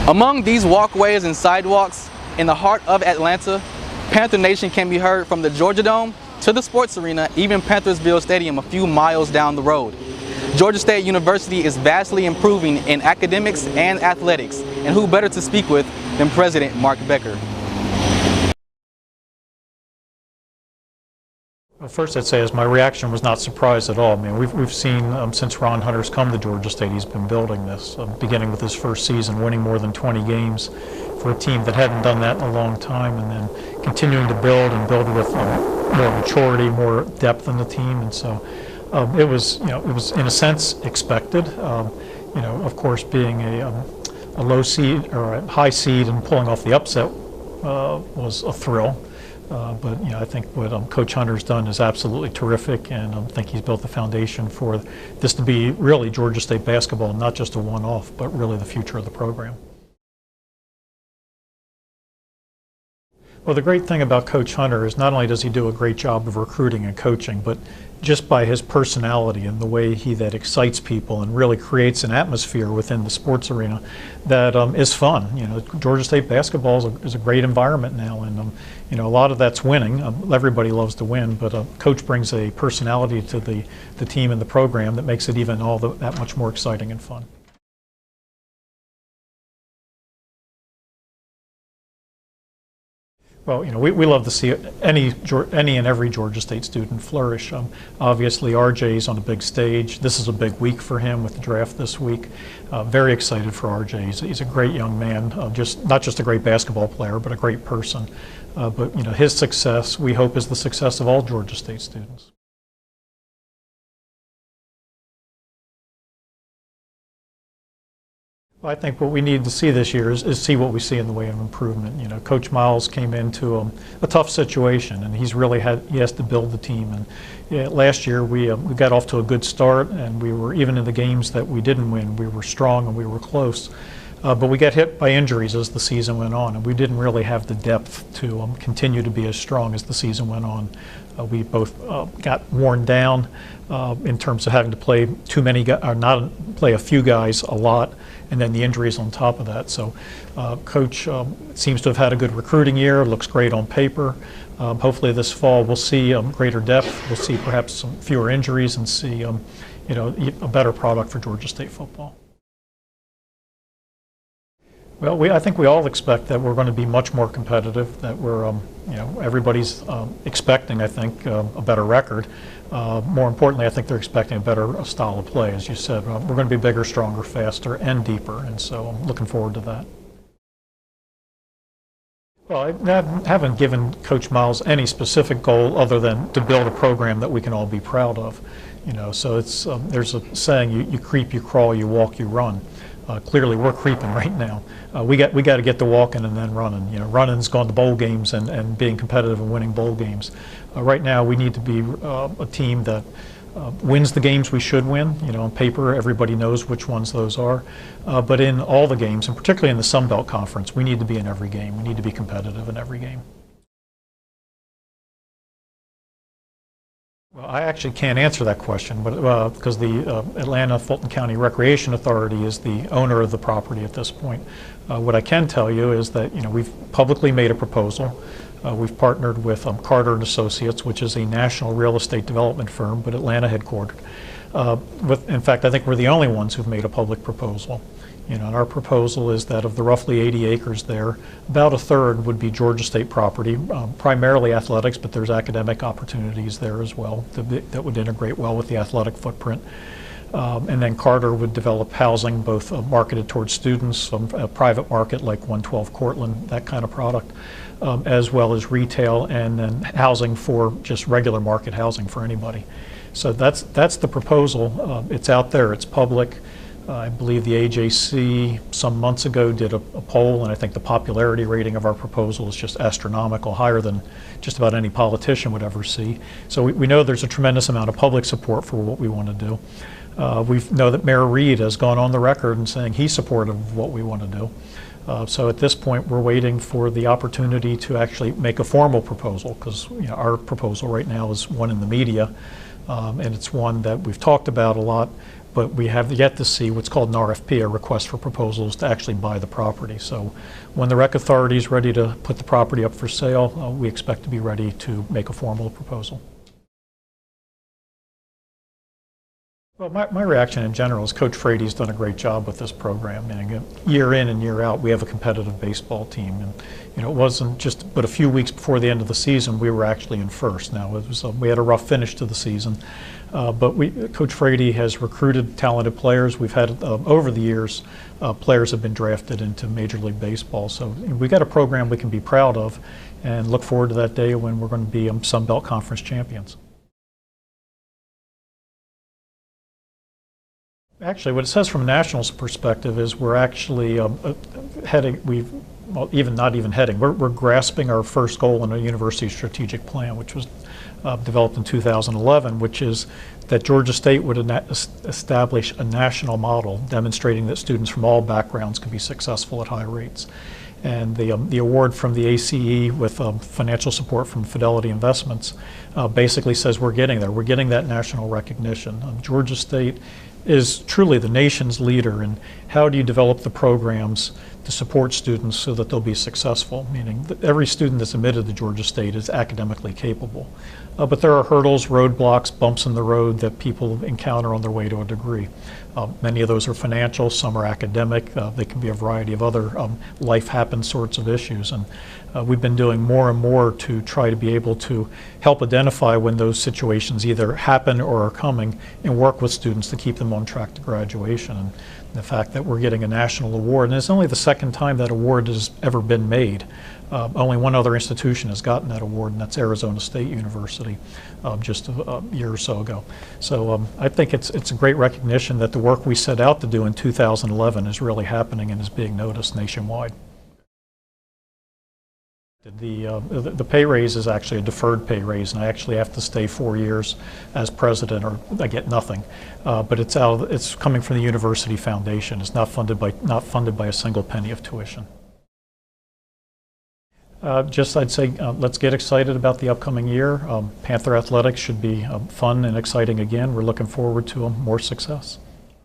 Among these walkways and sidewalks in the heart of Atlanta, Panther Nation can be heard from the Georgia Dome to the Sports Arena, even Panthersville Stadium a few miles down the road. Georgia State University is vastly improving in academics and athletics, and who better to speak with than President Mark Becker. Well, first I'd say is my reaction was not surprised at all. I mean, we've seen since Ron Hunter's come to Georgia State, he's been building this, beginning with his first season, winning more than 20 games for a team that hadn't done that in a long time, and then continuing to build with more maturity, more depth in the team, and so it was in a sense expected. Of course, being a low seed or a high seed and pulling off the upset was a thrill. But I think what Coach Hunter's done is absolutely terrific, and I think he's built the foundation for this to be really Georgia State basketball, not just a one-off, but really the future of the program. Well, the great thing about Coach Hunter is not only does he do a great job of recruiting and coaching, but just by his personality and the way that excites people and really creates an atmosphere within the sports arena that is fun. Georgia State basketball is a great environment now, and a lot of that's winning. Everybody loves to win, but Coach brings a personality to the team and the program that makes it even that much more exciting and fun. Well, we love to see any and every Georgia State student flourish. Obviously, RJ's on a big stage. This is a big week for him with the draft this week. Very excited for RJ. He's a great young man, not just a great basketball player, but a great person. But his success, we hope, is the success of all Georgia State students. I think what we need to see this year is see what we see in the way of improvement. Coach Miles came into a tough situation, and he has to build the team. And last year we got off to a good start, and we were, even in the games that we didn't win, we were strong and we were close. But we got hit by injuries as the season went on, and we didn't really have the depth to continue to be as strong as the season went on. We both got worn down in terms of having to play too many guys, or not play a few guys a lot, and then the injuries on top of that. So Coach seems to have had a good recruiting year, looks great on paper. Hopefully this fall we'll see greater depth, we'll see perhaps some fewer injuries, and see a better product for Georgia State football. Well, I think we all expect that we're going to be much more competitive, that we're, everybody's expecting, I think, a better record. More importantly, I think they're expecting a better style of play. As you said, we're going to be bigger, stronger, faster, and deeper, and so I'm looking forward to that. Well, I haven't given Coach Miles any specific goal other than to build a program that we can all be proud of. So it's there's a saying: you creep, you crawl, you walk, you run. Clearly, we're creeping right now. We got to get to walking and then running. Running's gone to bowl games and being competitive and winning bowl games. Right now, we need to be a team that wins the games we should win. On paper, everybody knows which ones those are. But in all the games, and particularly in the Sun Belt Conference, we need to be in every game. We need to be competitive in every game. Well, I actually can't answer that question, but because the Atlanta Fulton County Recreation Authority is the owner of the property at this point. What I can tell you is that we've publicly made a proposal. We've partnered with Carter and Associates, which is a national real estate development firm, but Atlanta headquartered. In fact, I think we're the only ones who've made a public proposal. And our proposal is that of the roughly 80 acres there, about a third would be Georgia State property, primarily athletics, but there's academic opportunities there as well that would integrate well with the athletic footprint. And then Carter would develop housing, both marketed towards students, a private market like 112 Cortland, that kind of product, as well as retail, and then housing for just regular market housing for anybody. So that's the proposal. It's out there, it's public. I believe the AJC some months ago did a poll, and I think the popularity rating of our proposal is just astronomical, higher than just about any politician would ever see. So we know there's a tremendous amount of public support for what we want to do. We know that Mayor Reed has gone on the record and saying he's supportive of what we want to do. So at this point, we're waiting for the opportunity to actually make a formal proposal, because our proposal right now is one in the media, and it's one that we've talked about a lot, but we have yet to see what's called an RFP, a request for proposals to actually buy the property. So when the rec authority is ready to put the property up for sale, we expect to be ready to make a formal proposal. Well, my reaction in general is Coach Frady's done a great job with this program. And year in and year out, we have a competitive baseball team. And it wasn't just but a few weeks before the end of the season we were actually in first. Now it was we had a rough finish to the season, but Coach Frady has recruited talented players. We've had over the years, players have been drafted into Major League Baseball. So we've got a program we can be proud of, and look forward to that day when we're going to be Sun Belt Conference champions. Actually, what it says from a nationals perspective is we're actually heading, we're grasping our first goal in a university strategic plan, which was developed in 2011, which is that Georgia State would establish a national model demonstrating that students from all backgrounds can be successful at high rates. And the award from the ACE with financial support from Fidelity Investments basically says we're getting there. We're getting that national recognition. Georgia State is truly the nation's leader in how do you develop the programs to support students so that they'll be successful, meaning that every student that's admitted to Georgia State is academically capable. But there are hurdles, roadblocks, bumps in the road that people encounter on their way to a degree. Many of those are financial, some are academic, they can be a variety of other life happens sorts of issues. And we've been doing more and more to try to be able to help identify when those situations either happen or are coming and work with students to keep them on track to graduation. And the fact that we're getting a national award, and it's only the second time that award has ever been made. Only one other institution has gotten that award, and that's Arizona State University just a year or so ago. So I think it's a great recognition that the work we set out to do in 2011 is really happening and is being noticed nationwide. The pay raise is actually a deferred pay raise, and I actually have to stay 4 years as president, or I get nothing. But it's coming from the university foundation. It's not funded by a single penny of tuition. I'd say let's get excited about the upcoming year. Panther Athletics should be fun and exciting again. We're looking forward to more success.